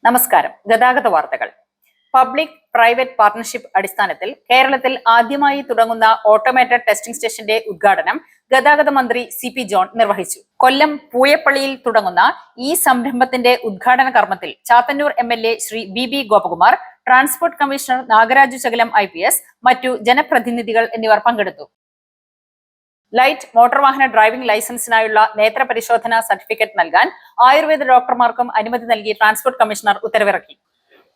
നമസ്കാരം. ഗതാഗത വാർത്തകൾ. പബ്ലിക് പ്രൈവറ്റ് പാർട്ണർഷിപ്പ് അടിസ്ഥാനത്തിൽ കേരളത്തിൽ ആദ്യമായി തുടങ്ങുന്ന ഓട്ടോമേറ്റഡ് ടെസ്റ്റിംഗ് സ്റ്റേഷന്റെ ഉദ്ഘാടനം ഗതാഗത മന്ത്രി CP ജോൺ നിർവഹിച്ചു. കൊല്ലം പൂയപ്പള്ളിയിൽ തുടങ്ങുന്ന ഈ സംരംഭത്തിന്റെ ഉദ്ഘാടന കർമ്മത്തിൽ Chathannur MLA Sree BB Gopakumar, transport commissioner Nagaraju Chakalam IPS, മറ്റു ജനപ്രതിനിധികൾ എന്നിവർ പങ്കെടുത്തു. ലൈറ്റ് മോട്ടോർ വാഹന ഡ്രൈവിംഗ് ലൈസൻസിനായുള്ള നേത്ര പരിശോധനാ സർട്ടിഫിക്കറ്റ് നൽകാൻ ആയുർവേദ ഡോക്ടർമാർക്കും അനുമതി നൽകി ട്രാൻസ്പോർട്ട് കമ്മീഷണർ ഉത്തരവിറക്കി.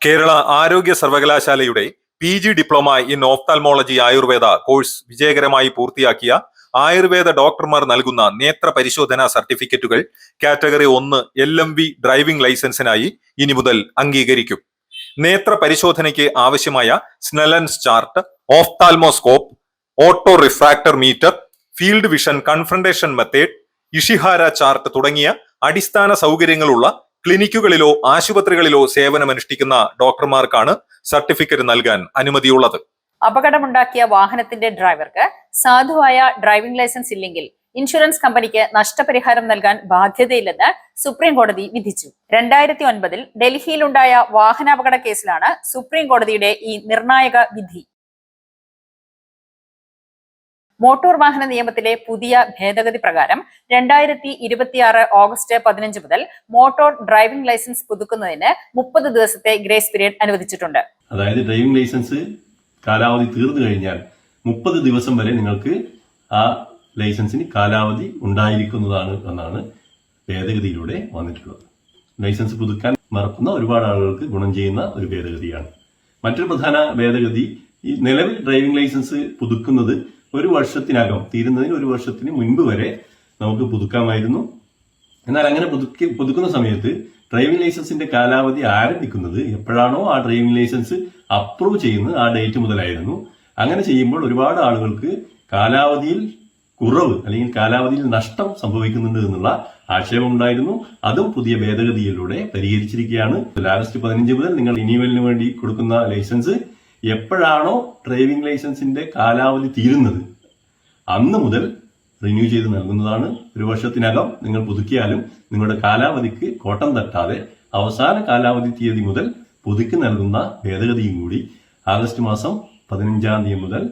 കേരള ആരോഗ്യ സർവകലാശാലയുടെ PG diploma in ophthalmology Ayurveda course വിജയകരമായി പൂർത്തിയാക്കിയ ആയുർവേദ ഡോക്ടർമാർ നൽകുന്ന നേത്ര പരിശോധനാ സർട്ടിഫിക്കറ്റുകൾ കാറ്റഗറി 1 LMV ഡ്രൈവിംഗ് ലൈസൻസിനായി ഇനി മുതൽ അംഗീകരിക്കും. നേത്ര പരിശോധനയ്ക്ക് ആവശ്യമായ Snellen's chart, ophthalmoscope, auto refractor meter, field vision confrontation method, Ishihara chart തുടങ്ങിയ അടിസ്ഥാന സൗകര്യങ്ങളുള്ള ക്ലിനിക്കുകളിലോ ആശുപത്രികളിലോ സേവനമനുഷ്ഠിക്കുന്ന ഡോക്ടർമാർക്കാണ് സർട്ടിഫിക്കറ്റ് നൽകാൻ അനുമതിയുള്ളത്. അപകടമുണ്ടാക്കിയ വാഹനത്തിന്റെ ഡ്രൈവർക്ക് സാധുവായ ഡ്രൈവിംഗ് ലൈസൻസ് ഇല്ലെങ്കിൽ ഇൻഷുറൻസ് കമ്പനിക്ക് നഷ്ടപരിഹാരം നൽകാൻ ബാധ്യതയില്ലെന്ന് സുപ്രീം കോടതി വിധിച്ചു. 2009 ഡൽഹിയിലുണ്ടായ വാഹനാപകട കേസിലാണ് സുപ്രീം കോടതിയുടെ ഈ നിർണായക വിധി. മോട്ടോർ വാഹന നിയമത്തിലെ പുതിയ ഭേദഗതി പ്രകാരം 2026 ഓഗസ്റ്റ് 15 മുതൽ മോട്ടോർ ഡ്രൈവിംഗ് ലൈസൻസ് പുതുക്കുന്നതിന് 30 ദിവസത്തെ ഗ്രേസ് പീരീഡ് അനുവദിച്ചിട്ടുണ്ട്. അതായത് ഡ്രൈവിംഗ് ലൈസൻസ് കാലാവധി തീർന്നു കഴിഞ്ഞാൽ 30 ദിവസം വരെ നിങ്ങൾക്ക് ആ ലൈസൻസിന് കാലാവധി ഉണ്ടായിരിക്കുന്നതാണ് എന്നാണ് ഭേദഗതിയിലൂടെ വന്നിട്ടുള്ളത്. ലൈസൻസ് പുതുക്കാൻ മറക്കുന്ന ഒരുപാട് ആളുകൾക്ക് ഗുണം ചെയ്യുന്ന ഒരു ഭേദഗതിയാണ്. മറ്റൊരു പ്രധാന ഭേദഗതി, ഈ നിലവിൽ ഡ്രൈവിംഗ് ലൈസൻസ് പുതുക്കുന്നത് ഒരു വർഷത്തിനകം, തീരുന്നതിന് ഒരു വർഷത്തിന് മുൻപ് വരെ നമുക്ക് പുതുക്കാമായിരുന്നു. എന്നാൽ അങ്ങനെ പുതുക്കുന്ന സമയത്ത് ഡ്രൈവിംഗ് ലൈസൻസിന്റെ കാലാവധി ആരംഭിക്കുന്നത് എപ്പോഴാണോ ആ ഡ്രൈവിംഗ് ലൈസൻസ് അപ്രൂവ് ചെയ്യുന്നത് ആ ഡേറ്റ് മുതലായിരുന്നു. അങ്ങനെ ചെയ്യുമ്പോൾ ഒരുപാട് ആളുകൾക്ക് കാലാവധിയിൽ കുറവ് അല്ലെങ്കിൽ കാലാവധിയിൽ നഷ്ടം സംഭവിക്കുന്നുണ്ട് എന്നുള്ള ആക്ഷേപമുണ്ടായിരുന്നു. അതും പുതിയ ഭേദഗതിയിലൂടെ പരിഹരിച്ചിരിക്കുകയാണ്. ആഗസ്റ്റ് 15 മുതൽ നിങ്ങൾ റിന്യൂവലിന് വേണ്ടി കൊടുക്കുന്ന ലൈസൻസ് എപ്പോഴാണോ ഡ്രൈവിംഗ് ലൈസൻസിന്റെ കാലാവധി തീരുന്നത് അന്ന് മുതൽ റിന്യൂ ചെയ്ത് നൽകുന്നതാണ്. ഒരു വർഷത്തിനകം നിങ്ങൾ പുതുക്കിയാലും നിങ്ങളുടെ കാലാവധിക്ക് കോട്ടം തട്ടാതെ അവസാന കാലാവധി തീയതി മുതൽ പുതുക്കി നൽകുന്ന ഭേദഗതിയും കൂടി ആഗസ്റ്റ് മാസം 15 മുതൽ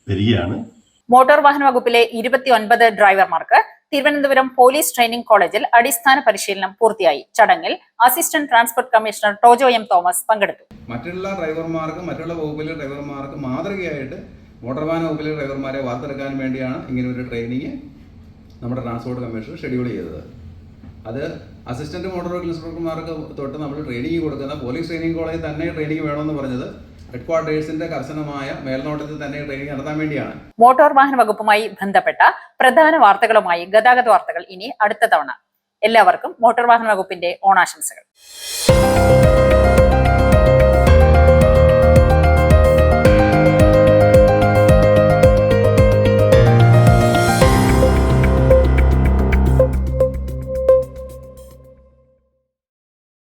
വരികയാണ്. മോട്ടോർ വാഹന വകുപ്പിലെ 29 ഡ്രൈവർമാർക്ക് തിരുവനന്തപുരം പോലീസ് ട്രെയിനിംഗ് കോളേജിൽ അടിസ്ഥാന പരിശീലനം പൂർത്തിയായി. ചടങ്ങിൽ assistant transport commissioner Tojo M Thomas പങ്കെടുത്തു. മറ്റുള്ള ഡ്രൈവർമാർക്ക്, മറ്റുള്ള വകുപ്പിലെ ഡ്രൈവർമാർക്ക് മാതൃകയായിട്ട് മോട്ടോർ വാഹന വകുപ്പിലെ ഡ്രൈവർമാരെ വാർത്തെടുക്കാൻ വേണ്ടിയാണ് ഇങ്ങനെ ഒരു ട്രെയിനിങ് നമ്മുടെ ട്രാൻസ്പോർട്ട് കമ്മീഷണർ ഷെഡ്യൂൾ ചെയ്തത്. അത് അസിസ്റ്റന്റ് മോട്ടോർ വെഹിക്കിൾ ഇൻസ്ട്രക്ടർമാർക്ക് തൊട്ട് നമ്മൾ ട്രെയിനിങ് കൊടുക്കുന്ന പോലീസ് ട്രെയിനിംഗ് കോളേജിൽ തന്നെ ട്രെയിനിങ് വേണമെന്ന് പറഞ്ഞത് ഹെഡ്ക്വാർട്ടേഴ്സിന്റെ കർശനമായ മേൽനോട്ടത്തിൽ തന്നെ ട്രെയിനിങ് നടത്താൻ വേണ്ടിയാണ്. മോട്ടോർ വാഹന വകുപ്പുമായി ബന്ധപ്പെട്ട പ്രധാന വാർത്തകളുമായി ഗതാഗത വാർത്തകൾ ഇനി അടുത്ത തവണ. എല്ലാവർക്കും മോട്ടോർ വാഹന വകുപ്പിന്റെ ഓണാശംസകൾ.